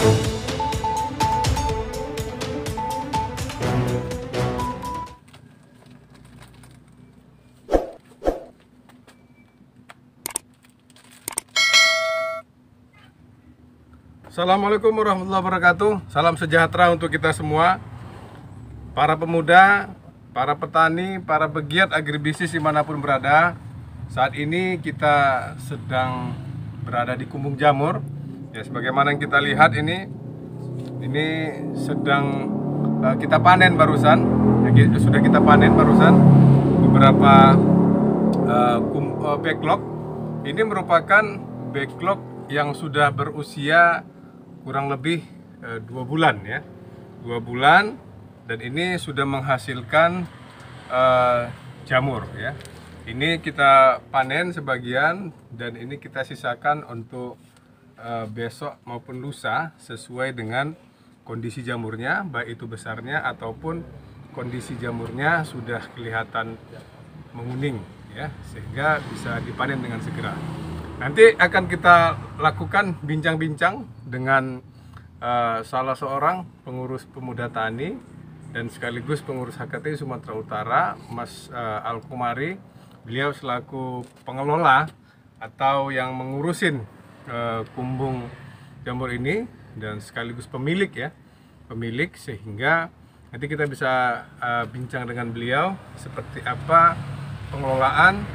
Assalamualaikum warahmatullahi wabarakatuh. Salam sejahtera untuk kita semua, para pemuda, para petani, para pegiat agribisnis dimanapun berada. Saat ini kita sedang berada di Kumbung Jamur. Ya, sebagaimana yang kita lihat ini sedang kita panen barusan. Ya, sudah kita panen barusan beberapa backlog. Ini merupakan backlog yang sudah berusia kurang lebih 2 bulan ya, 2 bulan, dan ini sudah menghasilkan jamur ya. Ini kita panen sebagian dan ini kita sisakan untuk besok maupun lusa sesuai dengan kondisi jamurnya, baik itu besarnya ataupun kondisi jamurnya sudah kelihatan menguning ya, sehingga bisa dipanen dengan segera. Nanti akan kita lakukan bincang-bincang dengan salah seorang pengurus pemuda tani dan sekaligus pengurus HKTI Sumatera Utara, Mas Alkomari. Beliau selaku pengelola atau yang mengurusin Kumbung Jamur ini dan sekaligus pemilik ya, pemilik, sehingga nanti kita bisa bincang dengan beliau seperti apa pengelolaan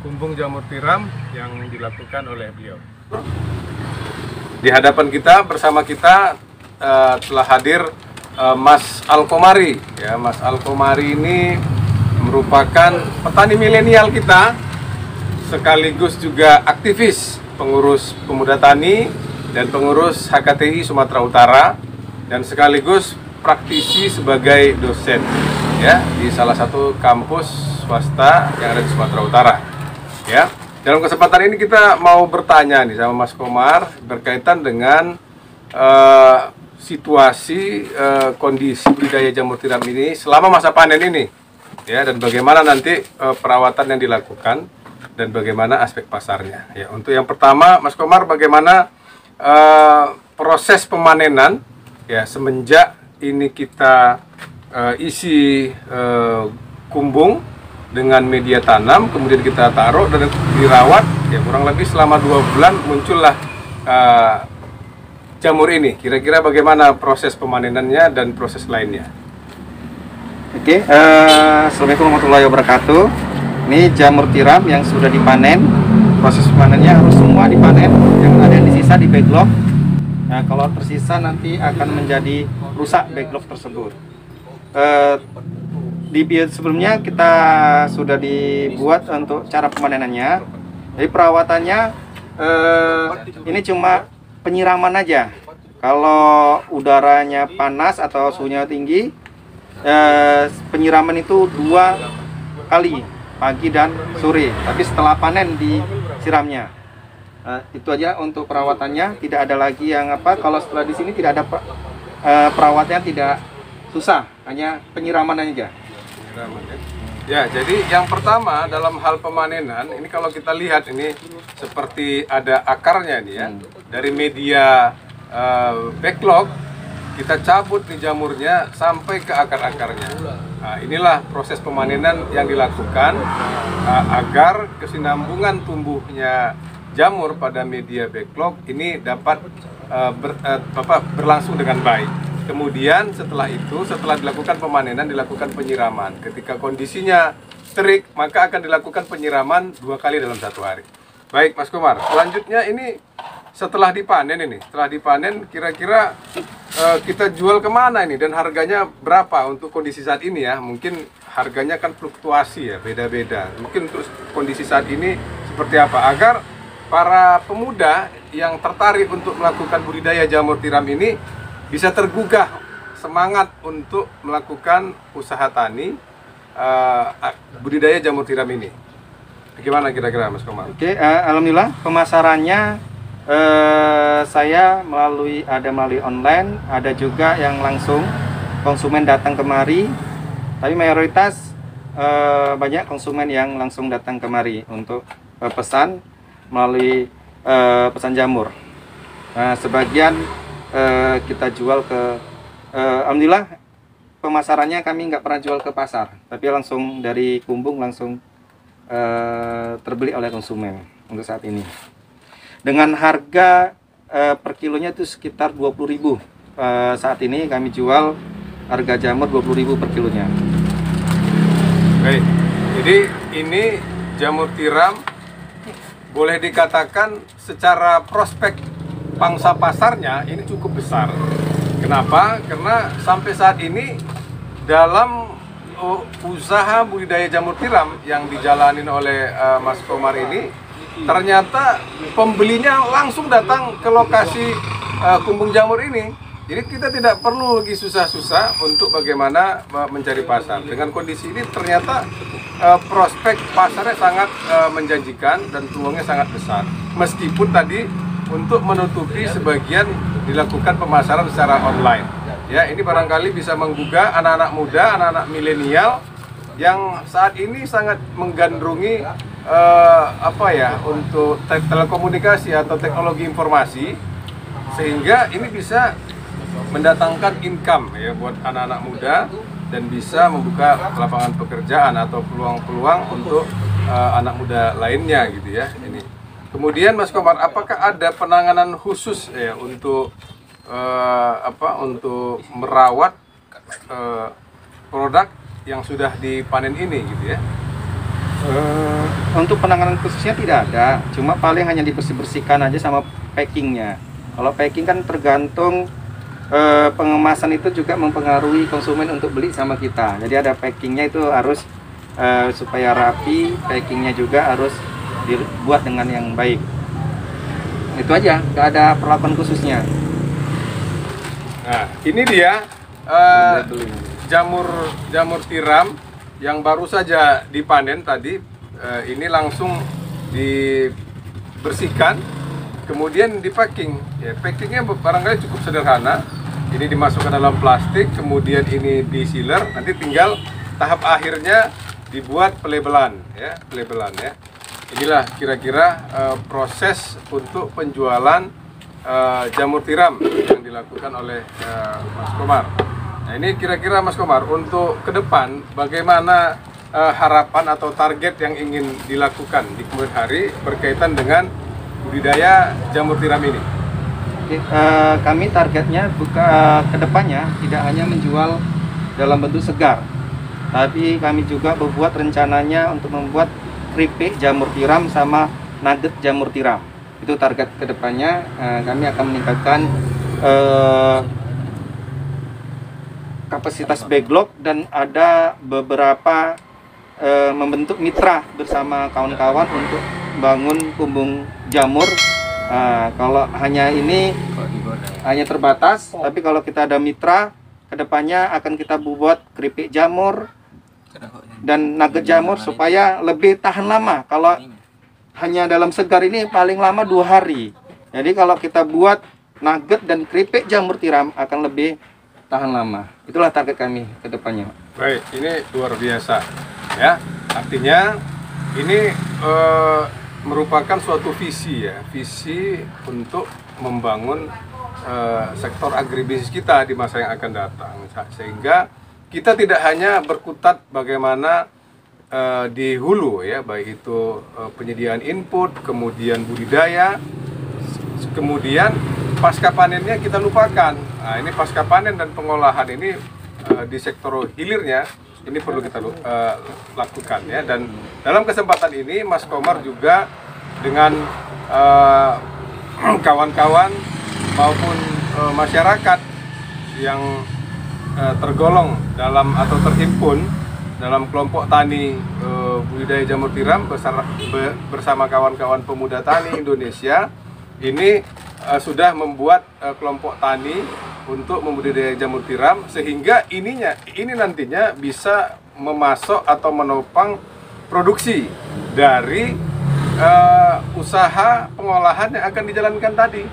Kumbung Jamur Tiram yang dilakukan oleh beliau. Di hadapan kita, bersama kita telah hadir Mas Alkomari. Ya, Mas Alkomari ini merupakan petani milenial kita, sekaligus juga aktivis pengurus pemuda tani dan pengurus HKTI Sumatera Utara, dan sekaligus praktisi sebagai dosen ya di salah satu kampus swasta yang ada di Sumatera Utara. Ya, dalam kesempatan ini kita mau bertanya nih sama Mas Komar berkaitan dengan situasi kondisi budidaya jamur tiram ini selama masa panen ini, ya, dan bagaimana nanti perawatan yang dilakukan dan bagaimana aspek pasarnya. Ya, untuk yang pertama, Mas Komar, bagaimana proses pemanenan ya semenjak ini kita isi kumbung dengan media tanam, kemudian kita taruh dan dirawat ya, kurang lebih selama 2 bulan muncullah jamur ini. Kira-kira bagaimana proses pemanenannya dan proses lainnya? Oke, Assalamualaikum warahmatullahi wabarakatuh. Ini jamur tiram yang sudah dipanen. Proses panennya harus semua dipanen, yang ada yang disisa di backlog. Nah, kalau tersisa nanti akan menjadi rusak backlog tersebut. Di video sebelumnya kita sudah dibuat untuk cara pemanenannya. Jadi perawatannya ini cuma penyiraman aja. Kalau udaranya panas atau suhunya tinggi, penyiraman itu 2 kali, pagi dan sore. Tapi setelah panen disiramnya. Itu aja untuk perawatannya. Tidak ada lagi yang apa. Kalau setelah di sini tidak ada perawatannya, tidak susah, hanya penyiraman aja. Ya, jadi yang pertama dalam hal pemanenan ini, kalau kita lihat ini seperti ada akarnya nih ya, dari media backlog kita cabut nih jamurnya sampai ke akar-akarnya. Nah, inilah proses pemanenan yang dilakukan agar kesinambungan tumbuhnya jamur pada media backlog ini dapat berlangsung dengan baik. Kemudian setelah itu, setelah dilakukan pemanenan, dilakukan penyiraman. Ketika kondisinya terik, maka akan dilakukan penyiraman 2 kali dalam 1 hari. Baik, Mas Komar, selanjutnya ini setelah dipanen kira-kira kita jual kemana ini dan harganya berapa untuk kondisi saat ini ya? Mungkin harganya kan fluktuasi ya, beda-beda. Mungkin untuk kondisi saat ini seperti apa, agar para pemuda yang tertarik untuk melakukan budidaya jamur tiram ini bisa tergugah semangat untuk melakukan usaha tani budidaya jamur tiram ini. Bagaimana kira-kira, Mas Komar? Oke, alhamdulillah pemasarannya saya melalui online, ada juga yang langsung konsumen datang kemari. Tapi mayoritas banyak konsumen yang langsung datang kemari untuk pesan melalui pesan jamur. Sebagian kita jual ke alhamdulillah pemasarannya kami nggak pernah jual ke pasar, tapi langsung dari Kumbung langsung terbeli oleh konsumen untuk saat ini. Dengan harga per kilonya itu sekitar 20.000. Saat ini kami jual harga jamur 20.000 per kilonya. Baik, jadi ini jamur tiram boleh dikatakan secara prospek pangsa pasarnya ini cukup besar. Kenapa? Karena sampai saat ini dalam usaha budidaya jamur tiram yang dijalanin oleh Mas Komar ini, ternyata pembelinya langsung datang ke lokasi Kumbung Jamur ini. Jadi kita tidak perlu lagi susah-susah untuk bagaimana mencari pasar. Dengan kondisi ini ternyata prospek pasarnya sangat menjanjikan dan peluangnya sangat besar. Meskipun tadi untuk menutupi sebagian dilakukan pemasaran secara online. Ya, ini barangkali bisa menggugah anak-anak muda, anak-anak milenial yang saat ini sangat menggandrungi untuk telekomunikasi atau teknologi informasi, sehingga ini bisa mendatangkan income ya buat anak-anak muda dan bisa membuka lapangan pekerjaan atau peluang-peluang untuk anak muda lainnya gitu ya. Ini. Kemudian Mas Komar, apakah ada penanganan khusus ya untuk untuk merawat produk yang sudah dipanen ini gitu ya? Untuk penanganan khususnya tidak ada, cuma paling hanya dibersih-bersihkan aja sama packingnya. Kalau packing kan tergantung pengemasan itu juga mempengaruhi konsumen untuk beli sama kita. Jadi ada packingnya itu harus supaya rapi, packingnya juga harus dibuat dengan yang baik. Itu aja, nggak ada perlakuan khususnya. Nah, ini dia jamur tiram yang baru saja dipanen tadi. Ini langsung dibersihkan, kemudian dipacking. Ya, packingnya barangkali cukup sederhana. Ini dimasukkan dalam plastik, kemudian ini di-sealer. Nanti tinggal tahap akhirnya dibuat pelabelan, ya, pelabelan ya. Inilah kira-kira proses untuk penjualan jamur tiram yang dilakukan oleh Mas Komar. Nah, ini kira-kira Mas Komar untuk ke depan bagaimana harapan atau target yang ingin dilakukan di kemudian hari berkaitan dengan budidaya jamur tiram ini? Kami targetnya ke depannya tidak hanya menjual dalam bentuk segar, tapi kami juga membuat rencananya untuk membuat keripik jamur tiram sama nugget jamur tiram. Itu target ke depannya. Kami akan meningkatkan kapasitas backlog dan ada beberapa membentuk mitra bersama kawan-kawan untuk bangun kumbung jamur. Kalau hanya ini hanya terbatas, tapi kalau kita ada mitra, kedepannya akan kita buat keripik jamur dan nugget jamur supaya lebih tahan lama. Kalau hanya dalam segar ini paling lama 2 hari. Jadi kalau kita buat nugget dan keripik jamur tiram akan lebih tahan lama. Itulah target kami kedepannya. Baik, ini luar biasa ya. Artinya ini merupakan suatu visi ya, visi untuk membangun sektor agribisnis kita di masa yang akan datang, sehingga kita tidak hanya berkutat bagaimana di hulu ya, baik itu penyediaan input, kemudian budidaya, kemudian pasca panennya kita lupakan. Nah, ini pasca panen dan pengolahan ini di sektor hilirnya ini perlu kita lakukan ya. Dan dalam kesempatan ini Mas Komar juga dengan kawan-kawan maupun masyarakat yang tergolong dalam atau terhimpun dalam kelompok tani budidaya jamur tiram bersama kawan-kawan pemuda tani Indonesia ini sudah membuat kelompok tani untuk membudidaya jamur tiram, sehingga ini nantinya bisa memasok atau menopang produksi dari usaha pengolahan yang akan dijalankan tadi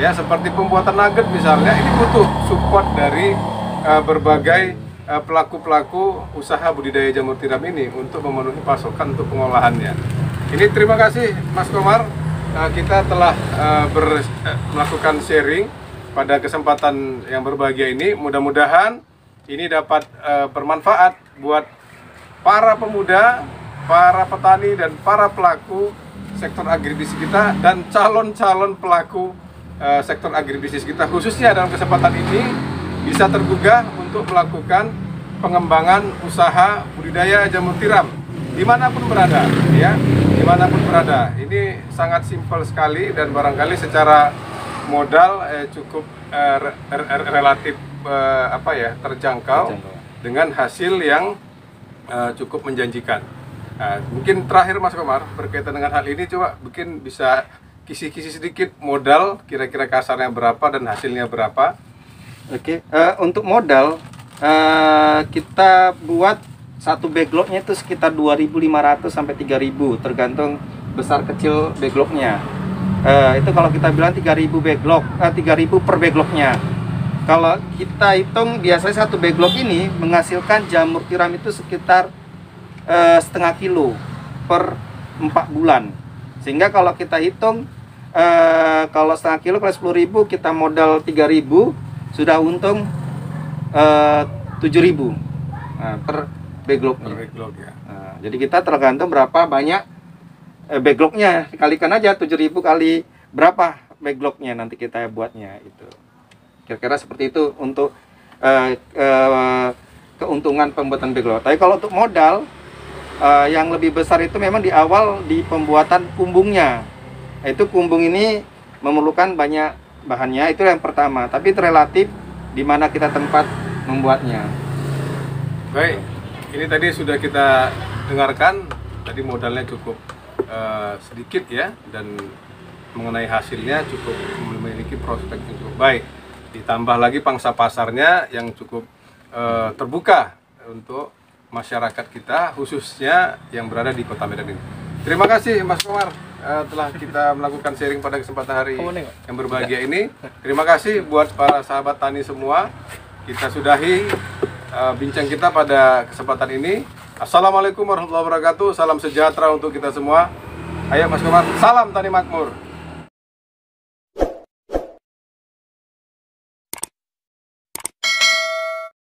ya, seperti pembuatan nugget misalnya. Ini butuh support dari berbagai pelaku-pelaku usaha budidaya jamur tiram ini untuk memenuhi pasokan untuk pengolahannya. Ini terima kasih Mas Komar, kita telah melakukan sharing pada kesempatan yang berbahagia ini. Mudah-mudahan ini dapat bermanfaat buat para pemuda, para petani, dan para pelaku sektor agribisnis kita, dan calon-calon pelaku sektor agribisnis kita, khususnya dalam kesempatan ini bisa tergugah untuk melakukan pengembangan usaha budidaya jamur tiram dimanapun berada, ya, dimanapun berada. Ini sangat simpel sekali dan barangkali secara modal cukup relatif terjangkau dengan hasil yang cukup menjanjikan. Nah, mungkin terakhir Mas Komar berkaitan dengan hal ini, coba mungkin bisa kisi-kisi sedikit modal kira-kira kasarnya berapa dan hasilnya berapa. Oke, untuk modal kita buat satu backlognya itu sekitar 2.500 sampai 3.000 tergantung besar kecil backlognya. Itu kalau kita bilang 3.000 backlog, 3.000 per backlognya. Kalau kita hitung biasanya satu backlog ini menghasilkan jamur tiram itu sekitar setengah kilo per 4 bulan. Sehingga kalau kita hitung kalau setengah kilo kalau 10.000 kita modal 3.000 sudah untung 7.000 per backlognya. Ya. Nah, jadi kita tergantung berapa banyak backlognya, dikalikan aja 7.000 kali berapa backlognya nanti kita buatnya itu. Kira-kira seperti itu untuk keuntungan pembuatan backlog. Tapi kalau untuk modal yang lebih besar itu memang di awal di pembuatan kumbungnya. Itu kumbung ini memerlukan banyak bahannya, itu yang pertama. Tapi itu relatif di mana kita tempat membuatnya. Baik, ini tadi sudah kita dengarkan, tadi modalnya cukup sedikit ya, dan mengenai hasilnya cukup memiliki prospek yang cukup baik. Ditambah lagi pangsa pasarnya yang cukup terbuka untuk masyarakat kita, khususnya yang berada di Kota Medan ini. Terima kasih Mas Komar telah kita melakukan sharing pada kesempatan hari yang berbahagia ini. Terima kasih buat para sahabat tani semua. Kita sudahi bincang kita pada kesempatan ini. Assalamualaikum warahmatullahi wabarakatuh. Salam sejahtera untuk kita semua. Ayo Mas Komar, salam tani makmur.